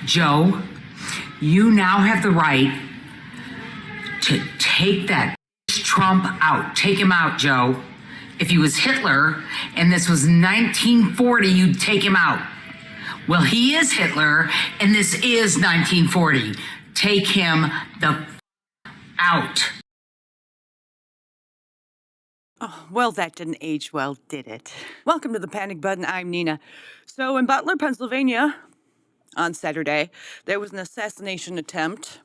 Joe, you now have the right to take that Trump out. Take him out, Joe. If he was Hitler and this was 1940, you'd take him out. Well, he is Hitler and this is 1940. Take him the out. Oh, well, that didn't age well, did it? Welcome to the Panic Button. I'm Nina. So in Butler, Pennsylvania, on Saturday, there was an assassination attempt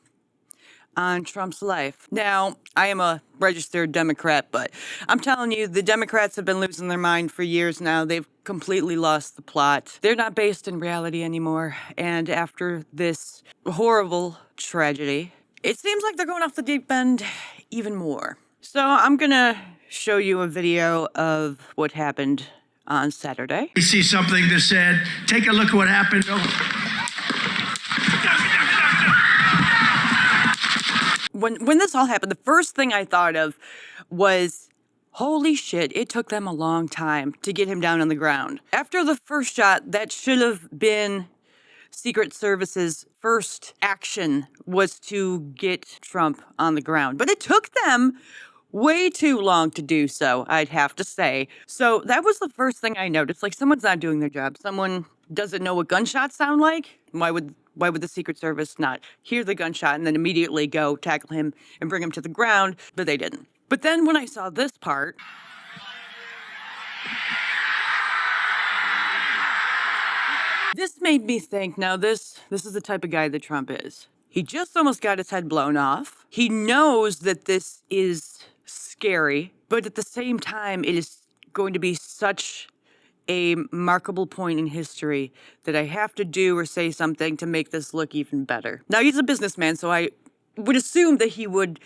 on Trump's life. Now, I am a registered Democrat, but I'm telling you, the Democrats have been losing their mind for years now. They've completely lost the plot. They're not based in reality anymore. And after this horrible tragedy, it seems like they're going off the deep end even more. So I'm gonna show you a video of what happened on Saturday. We see something that said, take a look at what happened. When this all happened, the first thing I thought of was, holy shit, it took them a long time to get him down on the ground. After the first shot, that should have been Secret Service's first action, was to get Trump on the ground. But it took them way too long to do so, I'd have to say. So that was the first thing I noticed. Like, someone's not doing their job. Someone doesn't know what gunshots sound like. Why would the Secret Service not hear the gunshot and then immediately go tackle him and bring him to the ground? But they didn't. But then when I saw this part, this made me think, now this is the type of guy that Trump is. He just almost got his head blown off. He knows that this is scary, but at the same time, it is going to be such a remarkable point in history that I have to do or say something to make this look even better. Now, he's a businessman, so I would assume that he would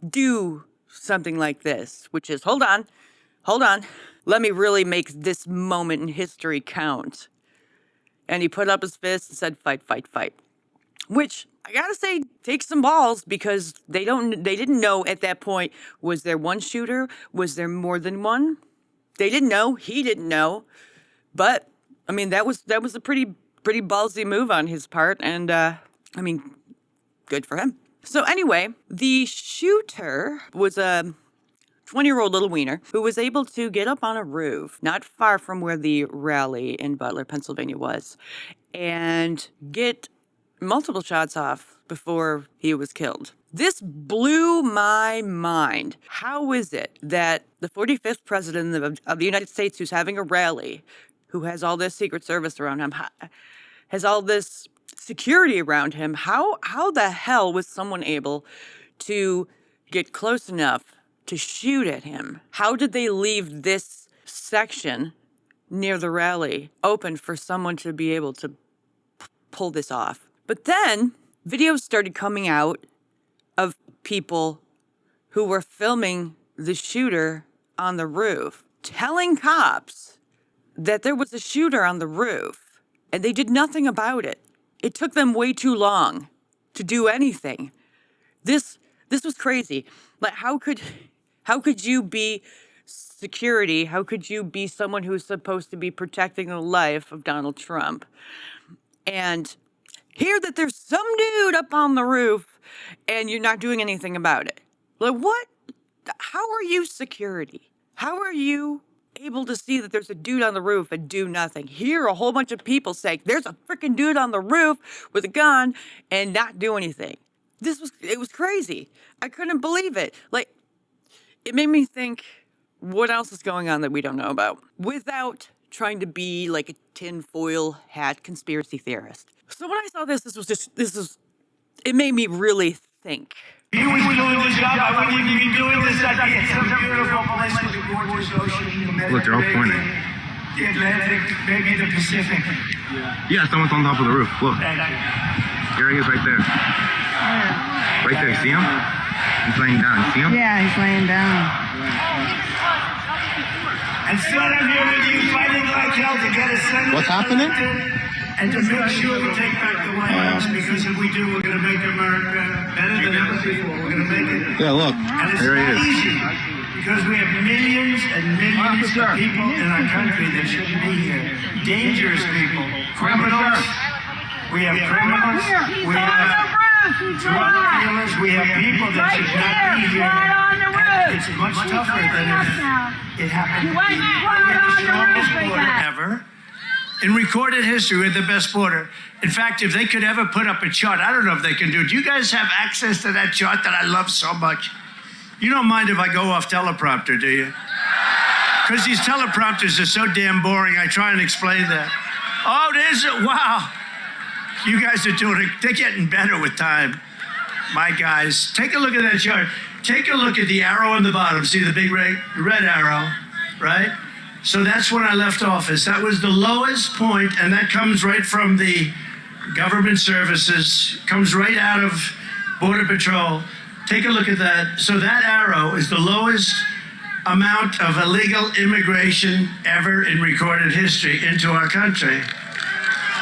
do something like this, which is, hold on, let me really make this moment in history count. And he put up his fist and said, fight, fight, fight. Which, I gotta say, takes some balls, because they didn't know at that point, was there one shooter? Was there more than one? They didn't know. He didn't know. But, I mean, that was a pretty ballsy move on his part. And, I mean, good for him. So anyway, the shooter was a 20-year-old little wiener who was able to get up on a roof not far from where the rally in Butler, Pennsylvania was, and get multiple shots off before he was killed. This blew my mind. How is it that the 45th president of the United States, who's having a rally, who has all this Secret Service around him, has all this security around him, how the hell was someone able to get close enough to shoot at him? How did they leave this section near the rally open for someone to be able to pull this off? But then videos started coming out of people who were filming the shooter on the roof, telling cops that there was a shooter on the roof, and they did nothing about it. It took them way too long to do anything. This was crazy. Like, how could you be security? How could you be someone who's supposed to be protecting the life of Donald Trump and hear that there's some dude up on the roof and you're not doing anything about it? Like, what? How are you security? How are you able to see that there's a dude on the roof and do nothing? Hear a whole bunch of people say, there's a freaking dude on the roof with a gun, and not do anything. It was crazy. I couldn't believe it. Like, it made me think, what else is going on that we don't know about? Without trying to be like a tinfoil hat conspiracy theorist. So when I saw this it made me really think. If you was doing this job, I wouldn't even be doing this. I'd be in some beautiful place with the gorgeous ocean, the Mediterranean, look, they're all pointing. The Atlantic, maybe the Pacific. Yeah, someone's on top of the roof. Look. There he is right there. Right there, see him? He's laying down. You see him? Yeah, he's laying down. And still I'm here with you fighting like hell to get a senator What's happening? elected and to make sure we take back the White House, because if we do, we're going to make America better than ever before. We're going to make it. Yeah, look. And it's There he not is. easy, because we have millions and millions of people in our country that shouldn't be here. Dangerous people, criminals, We have criminals. We have drug dealers. We have people that should not be here. And it's much tougher than if it happened. We have the strongest border ever. In recorded history, we're the best border. In fact, if they could ever put up a chart, I don't know if they can do it. Do you guys have access to that chart that I love so much? You don't mind if I go off teleprompter, do you? Because these teleprompters are so damn boring, I try and explain that. Oh, there's it. Wow. You guys are doing it. They're getting better with time. My guys, take a look at that chart. Take a look at the arrow on the bottom. See the big red arrow, right? So that's when I left office. That was the lowest point, and that comes right from the government services, comes right out of Border Patrol. Take a look at that. So that arrow is the lowest amount of illegal immigration ever in recorded history into our country.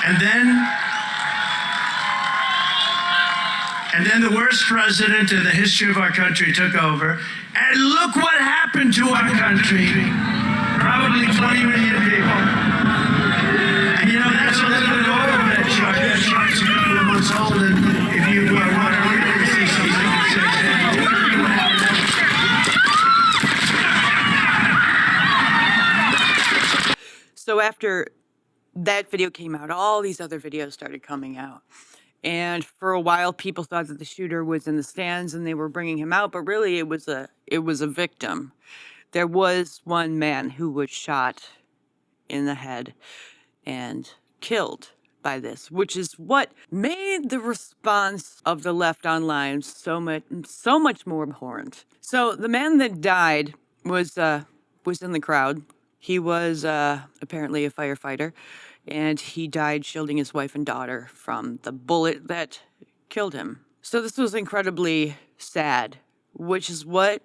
And then the worst president in the history of our country took over. And look what happened to our country. Probably 20 million people. And you know, that's a little bit over that chart. That chart's a couple of months old, and if you want to really see something, So after that video came out, all these other videos started coming out. And for a while, people thought that the shooter was in the stands and they were bringing him out, but really it was a victim. There was one man who was shot in the head and killed by this, which is what made the response of the left online so much more abhorrent. So the man that died was in the crowd. He was apparently a firefighter, and he died shielding his wife and daughter from the bullet that killed him. So this was incredibly sad, which is what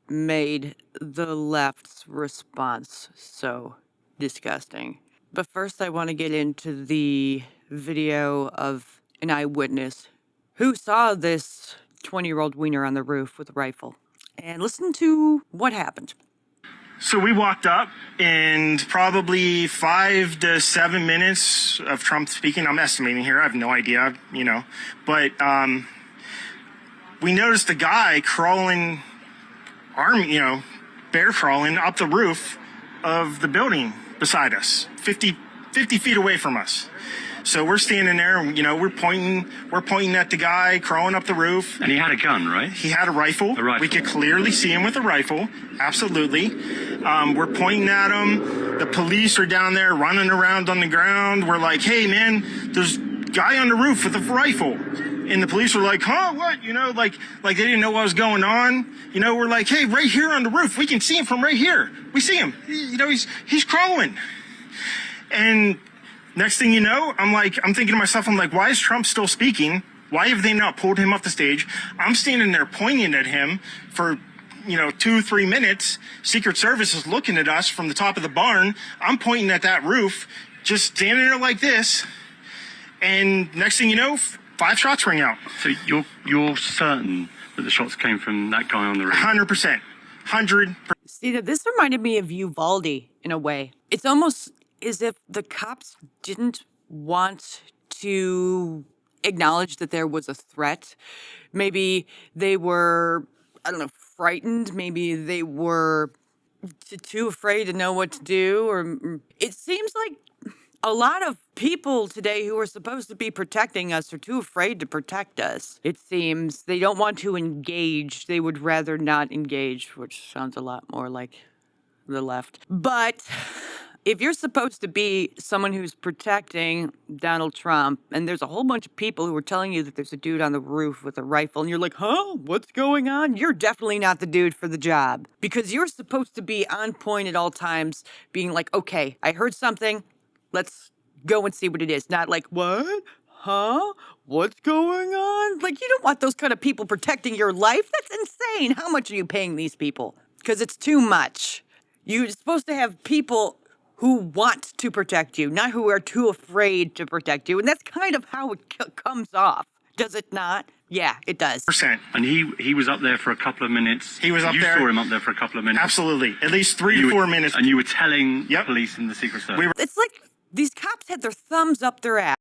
made the left's response so disgusting. But first, I want to get into the video of an eyewitness who saw this 20-year-old wiener on the roof with a rifle. And listen to what happened. So we walked up, and probably 5 to 7 minutes of Trump speaking. I'm estimating here. I have no idea, But we noticed a guy crawling, bear crawling up the roof of the building beside us, 50 feet away from us. So we're standing there, we're pointing at the guy crawling up the roof. And he had a gun, right? He had a rifle. A rifle. We could clearly see him with a rifle. Absolutely. We're pointing at him. The police are down there running around on the ground. We're like, hey, man, there's a guy on the roof with a rifle. And the police were like, huh, what? Like they didn't know what was going on. We're like, hey, right here on the roof. We can see him from right here. We see him. He's crawling. And next thing you know, I'm thinking to myself, why is Trump still speaking? Why have they not pulled him off the stage? I'm standing there pointing at him for, 2-3 minutes. Secret Service is looking at us from the top of the barn. I'm pointing at that roof, just standing there like this. And next thing you know, 5 shots ring out. So you're certain that the shots came from that guy on the roof? 100%. 100%. See, this reminded me of Uvalde in a way. It's almost as if the cops didn't want to acknowledge that there was a threat. Maybe they were, frightened. Maybe they were too afraid to know what to do. Or it seems like a lot of people today who are supposed to be protecting us are too afraid to protect us. It seems they don't want to engage. They would rather not engage, which sounds a lot more like the left. But if you're supposed to be someone who's protecting Donald Trump, and there's a whole bunch of people who are telling you that there's a dude on the roof with a rifle, and you're like, huh, what's going on? You're definitely not the dude for the job. Because you're supposed to be on point at all times, being like, okay, I heard something, let's go and see what it is. Not like, what? Huh? What's going on? You don't want those kind of people protecting your life. That's insane. How much are you paying these people? Because it's too much. You're supposed to have people who want to protect you, not who are too afraid to protect you. And that's kind of how it comes off, does it not? Yeah, it does. And he was up there for a couple of minutes. He was up you there. You saw him up there for a couple of minutes. Absolutely. At least 3 to 4 minutes. And you were telling police and the Secret Service. It's like these cops had their thumbs up their ass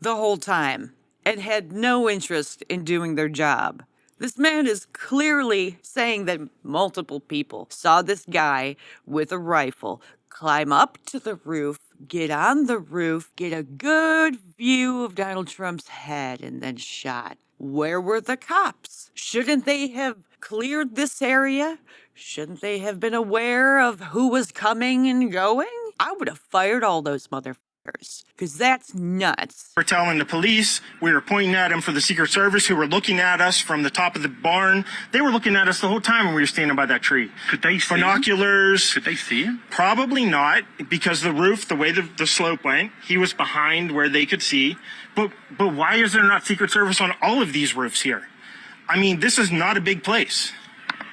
the whole time and had no interest in doing their job. This man is clearly saying that multiple people saw this guy with a rifle climb up to the roof, get on the roof, get a good view of Donald Trump's head, and then shot. Where were the cops? Shouldn't they have cleared this area? Shouldn't they have been aware of who was coming and going? I would have fired all those motherfuckers. Because that's nuts. We're telling the police, we were pointing at them for the Secret Service who were looking at us from the top of the barn. They were looking at us the whole time when we were standing by that tree. Could they see binoculars? Could they see him? Probably not, because the roof, the way the slope went, he was behind where they could see. But why is there not Secret Service on all of these roofs here? I mean, this is not a big place.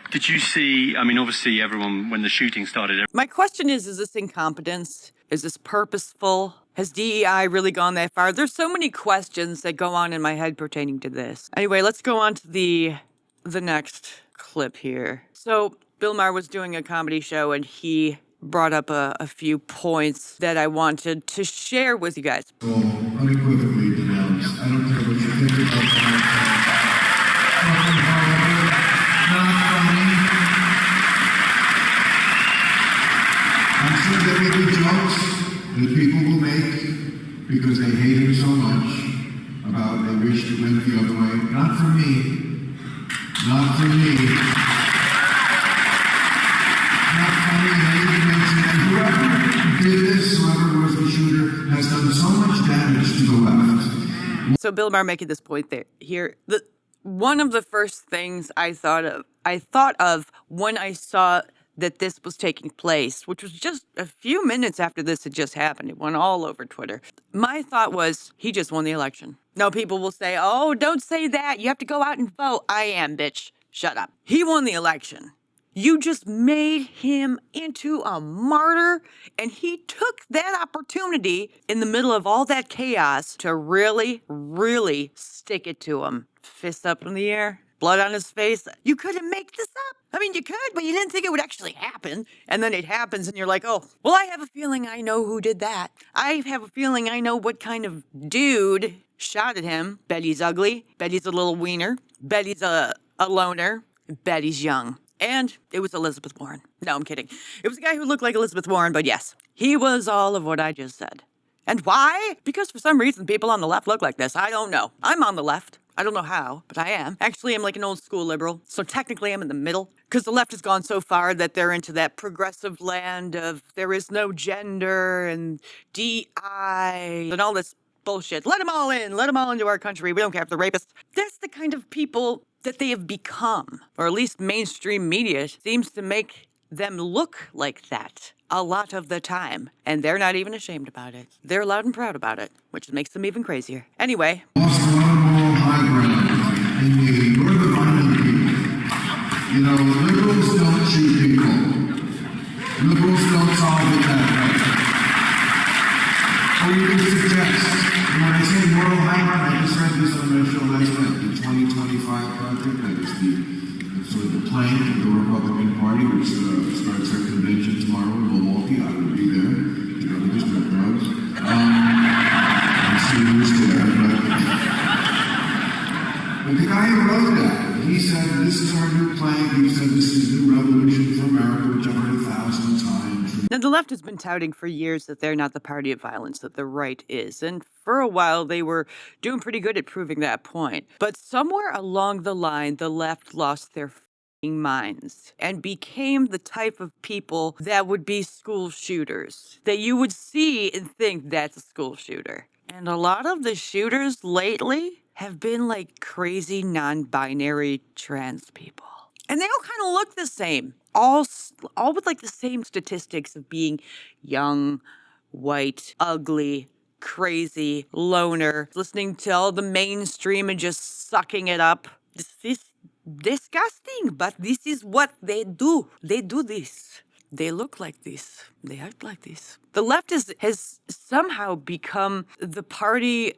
Did you see, I mean, obviously everyone, when the shooting started... My question is this incompetence? Is this purposeful? Has DEI really gone that far? There's so many questions that go on in my head pertaining to this. Anyway, let's go on to the next clip here. So Bill Maher was doing a comedy show and he brought up a few points that I wanted to share with you guys. So unequivocally denounced. I don't care what you think about that. Not funny. I'm sure there will be jokes that people will make because they hate him so much about they wish it went the other way. Not for me. Not for me. Not funny. I need to mention that whoever did this, whoever was the shooter, has done so much damage to the left. So Bill Maher making this point there. Here, one of the first things I thought of when I saw that this was taking place, which was just a few minutes after this had just happened. It went all over Twitter. My thought was, he just won the election. Now people will say, oh, don't say that. You have to go out and vote. I am, bitch. Shut up. He won the election. You just made him into a martyr, and he took that opportunity in the middle of all that chaos to really, really stick it to him. Fist up in the air, blood on his face. You couldn't make this up. I mean, you could, but you didn't think it would actually happen. And then it happens, and you're like, oh, well, I have a feeling I know who did that. I have a feeling I know what kind of dude shot at him. Bet he's ugly. Bet he's a little wiener. Bet he's a loner. Bet he's young. And it was Elizabeth Warren. No, I'm kidding. It was a guy who looked like Elizabeth Warren, but yes, he was all of what I just said. And why? Because for some reason, people on the left look like this. I don't know. I'm on the left. I don't know how, but I am. Actually, I'm like an old school liberal, so technically I'm in the middle. Because the left has gone so far that they're into that progressive land of there is no gender and DI and all this bullshit. Let them all in. Let them all into our country. We don't care if they're rapists. That's the kind of people that they have become, or at least mainstream media seems to make them look like that a lot of the time. And they're not even ashamed about it. They're loud and proud about it, which makes them even crazier. Anyway. Lost a lot of moral high ground, and we're the violent people. You know, liberals don't shoot people. Liberals don't solve it that way. Or you can suggest, when I say moral high ground, I just read this on my show last night, the 2025 project, that is the sort of the plank of the Republican Party, which starts their convention tomorrow in Milwaukee. I will be there. You know, they just got drugs. I'll see who's there. But the guy who wrote that, he said, this is our new plank. He said, this is new revolution for America, which I've heard 1,000 times. Now, the left has been touting for years that they're not the party of violence, that the right is. And for a while, they were doing pretty good at proving that point. But somewhere along the line, the left lost their minds and became the type of people that would be school shooters, that you would see and think that's a school shooter. And a lot of the shooters lately have been like crazy non-binary trans people. And they all kind of look the same. All with like the same statistics of being young, white, ugly, crazy, loner, listening to all the mainstream and just sucking it up. This is disgusting, but this is what they do. They do this. They look like this. They act like this. The left has somehow become the party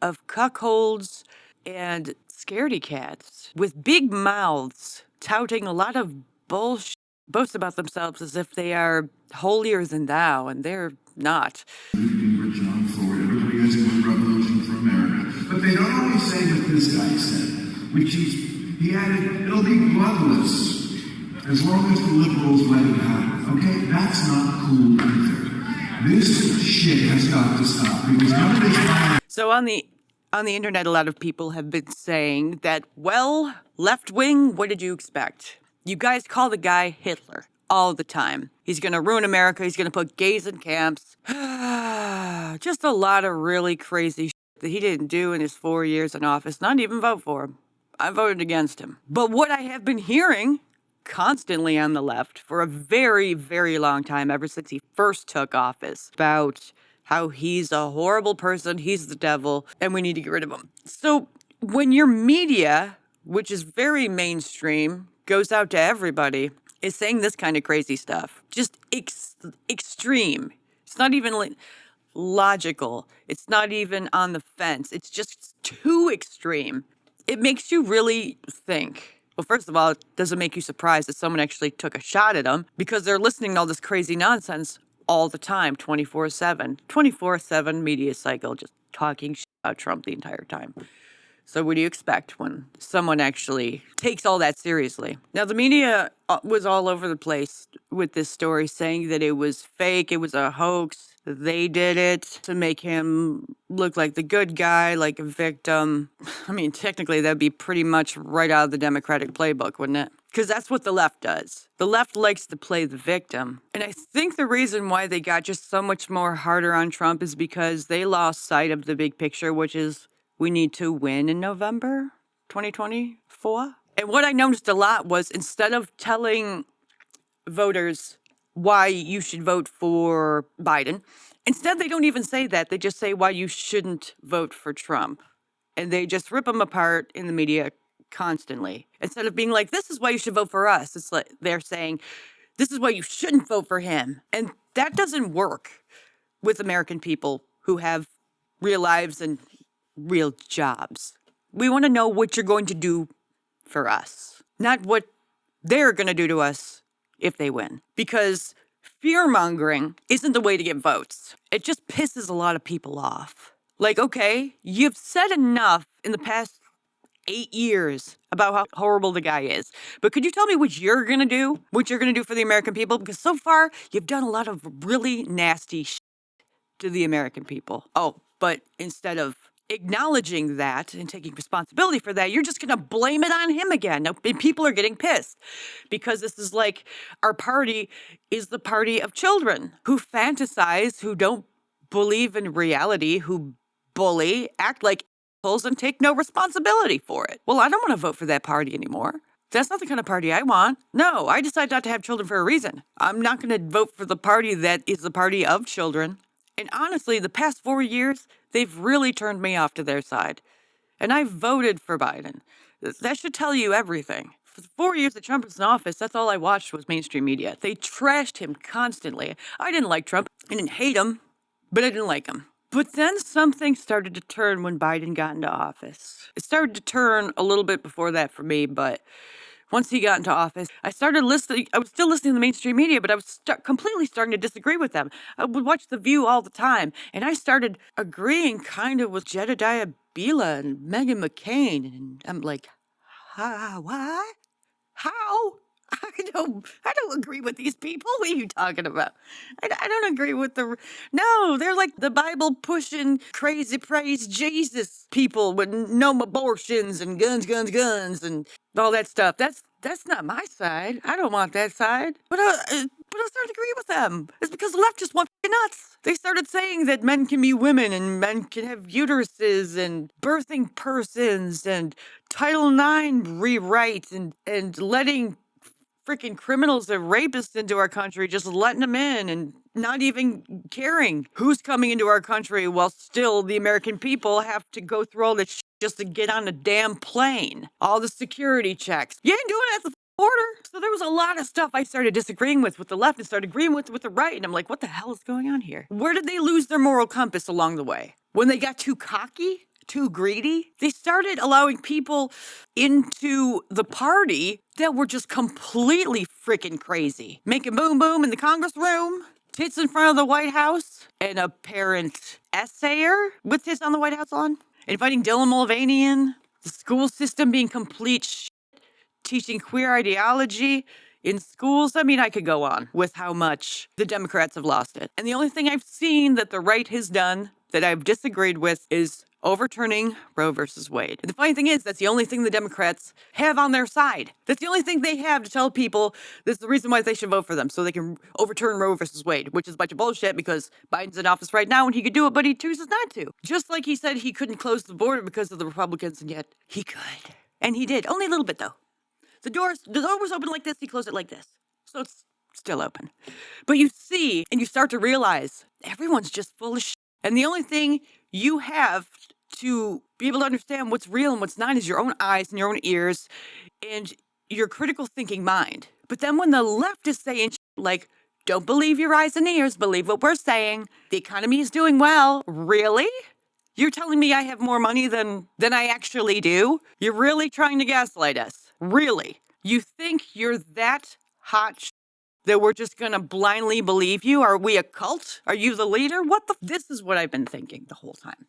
of cuckolds and scaredy cats with big mouths, touting a lot of bullshit, boast about themselves as if they are holier than thou, and they're not. Rich on forward. Everybody has a new revolution for America. say what this guy said, which he added, it'll be bloodless as long as the liberals let it happen. Okay, that's not cool either. This shit has got to stop because none of this violence. So on the internet, a lot of people have been saying that, well, left wing, what did you expect? You guys call the guy Hitler all the time. He's going to ruin America. He's going to put gays in camps. Just a lot of really crazy shit that he didn't do in his 4 years in office. Not even vote for him. I voted against him. But what I have been hearing constantly on the left for a very, very long time, ever since he first took office, about how he's a horrible person, he's the devil, and we need to get rid of him. So when your media, which is very mainstream, goes out to everybody, is saying this kind of crazy stuff, just extreme. It's not even logical. It's not even on the fence. It's just too extreme. It makes you really think. Well, first of all, it doesn't make you surprised that someone actually took a shot at him because they're listening to all this crazy nonsense all the time, 24/7. 24/7 media cycle, just talking shit about Trump the entire time. So what do you expect when someone actually takes all that seriously? Now, the media was all over the place with this story, saying that it was fake, it was a hoax, they did it to make him look like the good guy, like a victim. I mean, technically, that'd be pretty much right out of the Democratic playbook, wouldn't it? Because that's what the left does. The left likes to play the victim. And I think the reason why they got just so much more harder on Trump is because they lost sight of the big picture, which is we need to win in November 2024. And what I noticed a lot was instead of telling voters why you should vote for Biden, instead they don't even say that. They just say why you shouldn't vote for Trump. And they just rip him apart in the media constantly. Instead of being like, this is why you should vote for us, it's like they're saying, this is why you shouldn't vote for him. And that doesn't work with American people who have real lives and real jobs. We want to know what you're going to do for us, not what they're going to do to us if they win. Because fear-mongering isn't the way to get votes. It just pisses a lot of people off. Like, okay, you've said enough in the past 8 years about how horrible the guy is. But could you tell me what you're going to do? What you're going to do for the American people? Because so far, you've done a lot of really nasty shit to the American people. Oh, but instead of acknowledging that and taking responsibility for that, you're just going to blame it on him again. Now, people are getting pissed because this is like our party is the party of children who fantasize, who don't believe in reality, who bully, act like assholes, and take no responsibility for it. Well, I don't want to vote for that party anymore. That's not the kind of party I want. No, I decided not to have children for a reason. I'm not going to vote for the party that is the party of children. And honestly, the past 4 years, they've really turned me off to their side. And I voted for Biden. That should tell you everything. For the 4 years that Trump was in office, that's all I watched was mainstream media. They trashed him constantly. I didn't like Trump. I didn't hate him, but I didn't like him. But then something started to turn when Biden got into office. It started to turn a little bit before that for me, but once he got into office, I was still listening to the mainstream media, but I was completely starting to disagree with them. I would watch The View all the time, and I started agreeing kind of with Jedediah Bila and Meghan McCain, and I'm like, what? How? I don't agree with these people. What are you talking about? I don't agree with no, they're like the Bible pushing crazy praise Jesus people with no abortions and guns and all that stuff. That's not my side. I don't want that side. But I started to agree with them. It's because the left just went nuts. They started saying that men can be women and men can have uteruses and birthing persons and Title IX rewrite and letting freaking criminals and rapists into our country, just letting them in and not even caring who's coming into our country, while still the American people have to go through all this shit just to get on a damn plane. All the security checks. You ain't doing it at the border. So there was a lot of stuff I started disagreeing with the left and started agreeing with the right. And I'm like, what the hell is going on here? Where did they lose their moral compass along the way? When they got too cocky? Too greedy? They started allowing people into the party that were just completely freaking crazy. Making boom boom in the Congress room, tits in front of the White House, an apparent essayer with tits on the White House lawn. inviting Dylan Mulvaney, the school system being complete shit, teaching queer ideology in schools. I mean, I could go on with how much the Democrats have lost it. And the only thing I've seen that the right has done that I've disagreed with is overturning Roe versus Wade. And the funny thing is, that's the only thing the Democrats have on their side. That's the only thing they have to tell people this is the reason why they should vote for them, so they can overturn Roe versus Wade, which is a bunch of bullshit because Biden's in office right now and he could do it, but he chooses not to. Just like he said he couldn't close the border because of the Republicans, and yet he could. And he did. Only a little bit, though. The door was open like this, he closed it like this. So it's still open. But you see, and you start to realize, everyone's just full of shit. And the only thing you have to be able to understand what's real and what's not is your own eyes and your own ears and your critical thinking mind. But then when the left is saying shit like, don't believe your eyes and ears, believe what we're saying, the economy is doing well, really? You're telling me I have more money than I actually do? You're really trying to gaslight us? Really? You think you're that hot shit that we're just gonna blindly believe you? Are we a cult? Are you the leader? This is what I've been thinking the whole time.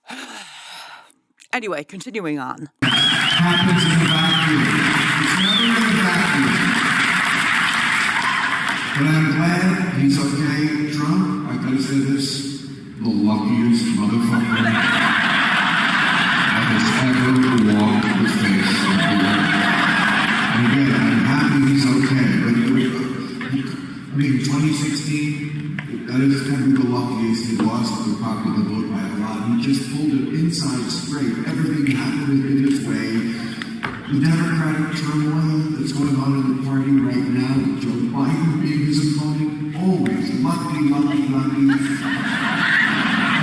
Anyway, continuing on. Happens in a vacuum. It's never in a vacuum. But I'm glad he's okay, Trump. I gotta say this, the luckiest motherfucker that has ever walked the face of the earth. And again, I'm happy he's okay, but I mean, 2016, that is kind of the luckiest. He lost the popular vote by a lot. He just pulled it inside straight. Everything happened in its way. The Democratic turmoil that's going on in the party right now, with Joe Biden being his opponent, always lucky. And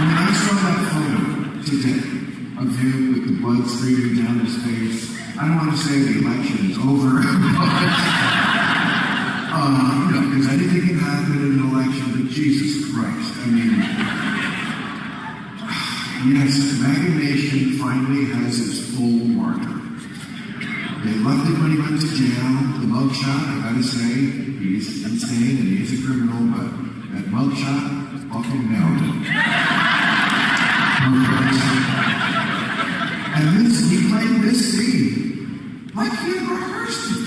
when I saw that photo today of him with the blood streaming down his face, I don't want to say the election is over, because anything can happen in an election, but Jesus Christ, I mean, yes, MAGA Nation finally has its full marker. They loved it when he went to jail. The mugshot, I gotta say, he's insane and he's a criminal, but that mugshot fucking nailed it. And this, he played this scene like he had rehearsed it.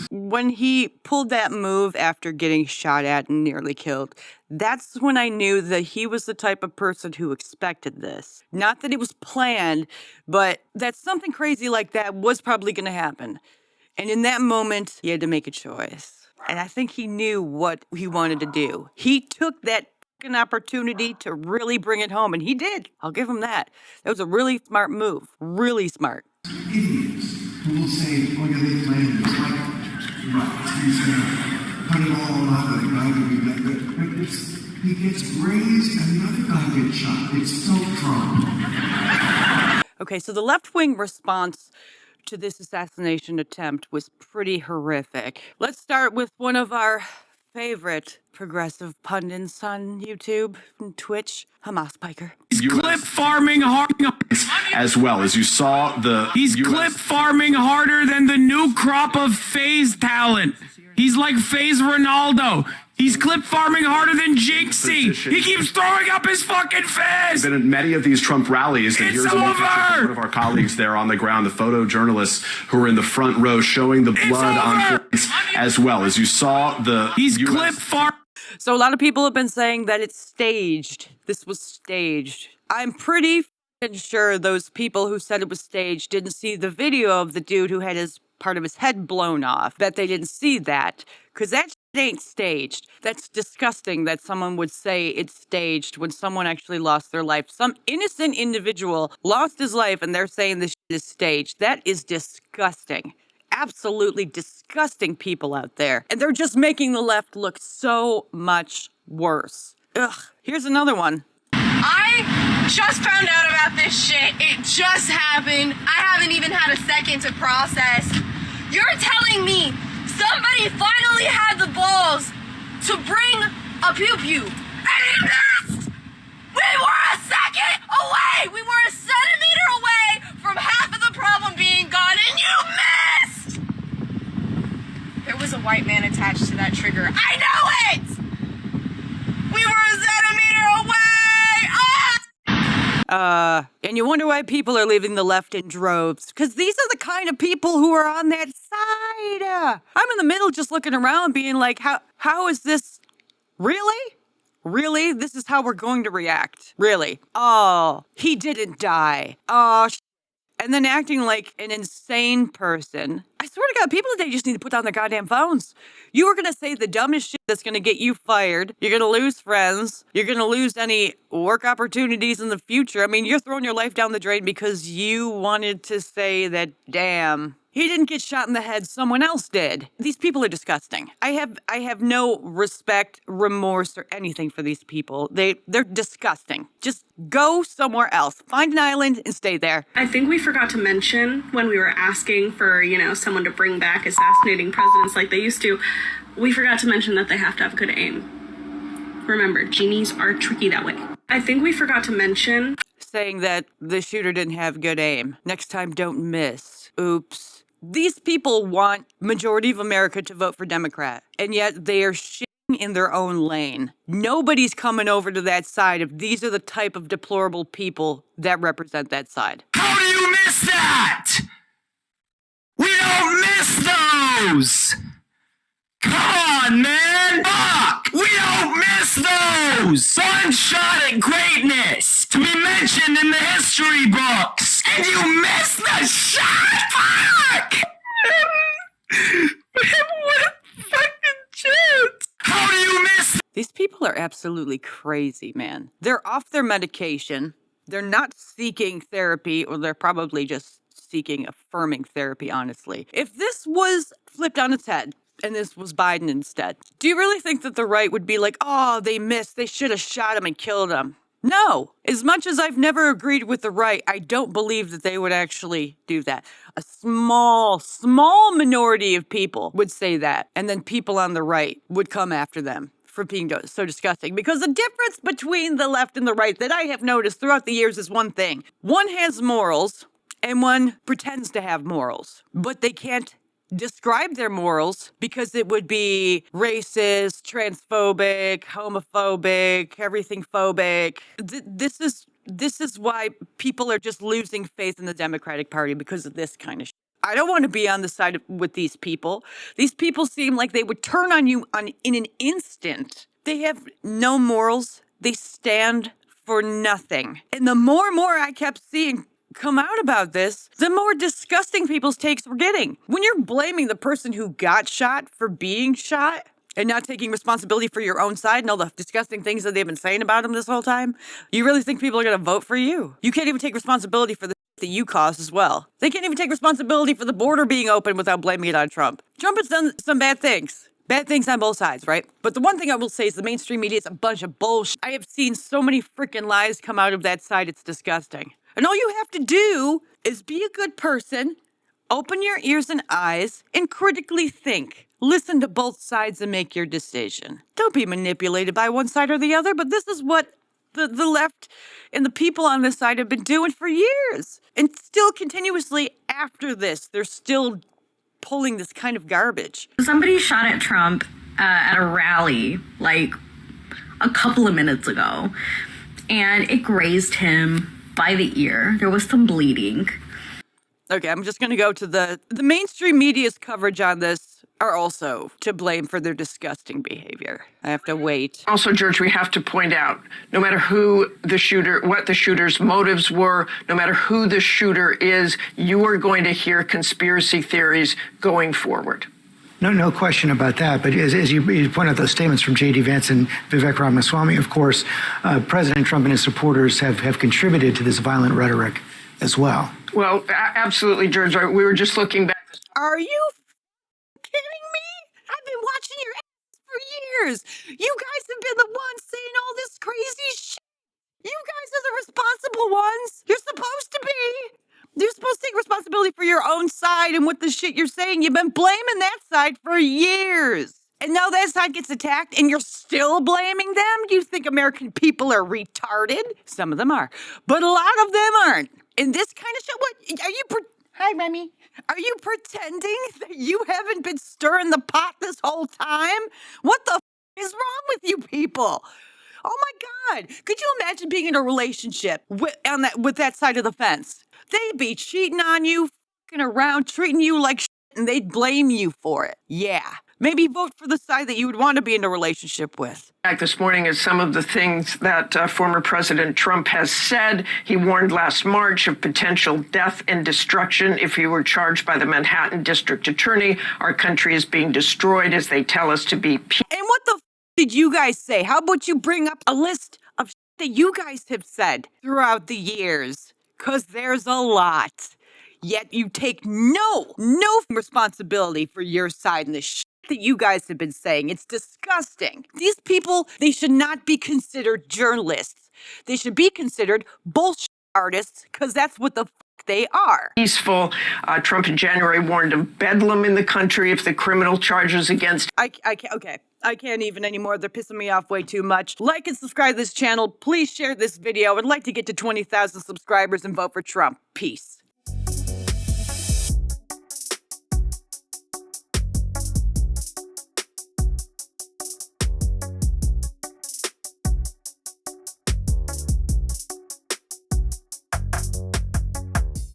When he pulled that move after getting shot at and nearly killed, that's when I knew that he was the type of person who expected this. Not that it was planned, but that something crazy like that was probably going to happen. And in that moment, he had to make a choice. And I think he knew what he wanted to do. He took that fucking opportunity to really bring it home, and he did. I'll give him that. That was a really smart move. Really smart. Idiots who will say, oh yeah, they planned this. Like, right, he's going to put it all on that guy to be that good. But he gets grazed and the other guy gets shot. It's so Trump. Okay, so the left-wing response to this assassination attempt was pretty horrific. Let's start with one of our favorite progressive pundits on YouTube and Twitch, Hamas Piker. He's clip farming hard as well as you saw the He's clip farming harder than the new crop of FaZe talent. He's like FaZe Ronaldo. He's clip farming harder than Jinxie. He keeps throwing up his fucking fist. Been at many of these Trump rallies. And It's here's a look at over. one of our colleagues there on the ground, the photojournalists who are in the front row showing the blood on points as well as you saw the He's clip far. So a lot of people have been saying that it's staged. This was staged. I'm pretty sure those people who said it was staged didn't see the video of the dude who had his part of his head blown off. That they didn't see that, because that shit ain't staged. That's disgusting that someone would say it's staged when someone actually lost their life. Some innocent individual lost his life and they're saying this shit is staged. That is disgusting. Absolutely disgusting people out there. And they're just making the left look so much worse. Ugh. Here's another one. I just found out about this shit. It just happened. I haven't even had a second to process. You're telling me somebody finally had the balls to bring a pew-pew, and he missed! We were a second away! We were a centimeter away from half of the problem being gone, and you missed! There white man attached to that trigger. I know it! We were a centimeter away! And you wonder why people are leaving the left in droves. Because these are the kind of people who are on that side. I'm in the middle just looking around being like, how is this? Really? Really? This is how we're going to react? Really? Oh, he didn't die. Oh, and then acting like an insane person. I swear to God, people today just need to put down their goddamn phones. You were going to say the dumbest shit that's going to get you fired. You're going to lose friends. You're going to lose any work opportunities in the future. I mean, you're throwing your life down the drain because you wanted to say that, damn, he didn't get shot in the head, someone else did. These people are disgusting. I have no respect, remorse, or anything for these people. They're disgusting. Just go somewhere else. Find an island and stay there. I think we forgot to mention when we were asking for, someone to bring back assassinating presidents like they used to, we forgot to mention that they have to have good aim. Remember, genies are tricky that way. I think we forgot to mention saying that the shooter didn't have good aim. Next time, don't miss. Oops. These people want majority of America to vote for Democrat, and yet they are shitting in their own lane. Nobody's coming over to that side if these are the type of deplorable people that represent that side. How do you miss that? We don't miss those! Come on, man! Fuck! We don't miss those! One shot at greatness to be mentioned in the history books! And you missed the shot! Fuck! What fucking chance? How do you miss? These people are absolutely crazy, man. They're off their medication. They're not seeking therapy, or they're probably just seeking affirming therapy, honestly. If this was flipped on its head, and this was Biden instead, do you really think that the right would be like, oh, they missed, they should have shot him and killed him? No. As much as I've never agreed with the right, I don't believe that they would actually do that. A small minority of people would say that, and then people on the right would come after them for being so disgusting. Because the difference between the left and the right that I have noticed throughout the years is one thing. One has morals, and one pretends to have morals, but they can't describe their morals because it would be racist, transphobic, homophobic, everything phobic. This is why people are just losing faith in the Democratic Party, because of this kind of shit. I don't want to be on the side with these people. These people seem like they would turn on you in an instant. They have no morals. They stand for nothing. And the more and more I kept seeing come out about this, the more disgusting people's takes were getting. When you're blaming the person who got shot for being shot and not taking responsibility for your own side and all the disgusting things that they've been saying about him this whole time, you really think people are going to vote for you? You can't even take responsibility for the that you caused as well. They can't even take responsibility for the border being open without blaming it on Trump. Trump has done some bad things. Bad things on both sides, right? But the one thing I will say is the mainstream media is a bunch of bullshit. I have seen so many freaking lies come out of that side, it's disgusting. And all you have to do is be a good person, open your ears and eyes, and critically think. Listen to both sides and make your decision. Don't be manipulated by one side or the other, but this is what the left and the people on this side have been doing for years. And still continuously after this, they're still pulling this kind of garbage. somebody shot at Trump at a rally like a couple of minutes ago, and it grazed him by the ear. There was some bleeding. Okay, I'm just going to go to the mainstream media's coverage on this are also to blame for their disgusting behavior. I have to wait. Also, George, we have to point out, no matter who the shooter, what the shooter's motives were, no matter who the shooter is, you are going to hear conspiracy theories going forward. No question about that. But as you point out those statements from J.D. Vance and Vivek Ramaswamy, of course, President Trump and his supporters have contributed to this violent rhetoric as well. Well, absolutely, George. We were just looking back. Are you kidding me? I've been watching your ass for years. You guys have been the ones saying all this crazy shit. You guys are the responsible ones. You're supposed to be. You're supposed to take responsibility for your own side and what the shit you're saying. You've been blaming that side for years. And now that side gets attacked and you're still blaming them? Do you think American people are retarded? Some of them are. But a lot of them aren't. And this kind of shit, what? Hi, Remy. Are you pretending that you haven't been stirring the pot this whole time? What the is wrong with you people? Oh my God. Could you imagine being in a relationship with that side of the fence? They'd be cheating on you, fucking around, treating you like shit, and they'd blame you for it. Yeah. Maybe vote for the side that you would want to be in a relationship with. Back this morning is some of the things that former President Trump has said. He warned last March of potential death and destruction if he were charged by the Manhattan District Attorney. Our country is being destroyed as they tell us to be. And what the did you guys say? How about you bring up a list of that you guys have said throughout the years? Because there's a lot. Yet you take no responsibility for your side in the shit that you guys have been saying. It's disgusting. These people, they should not be considered journalists. They should be considered bullshit artists because that's what the fuck they are. Peaceful. Trump in January warned of bedlam in the country if the criminal charges against. I can't, okay. I can't even anymore. They're pissing me off way too much. Like and subscribe to this channel. Please share this video. I'd like to get to 20,000 subscribers and vote for Trump. Peace.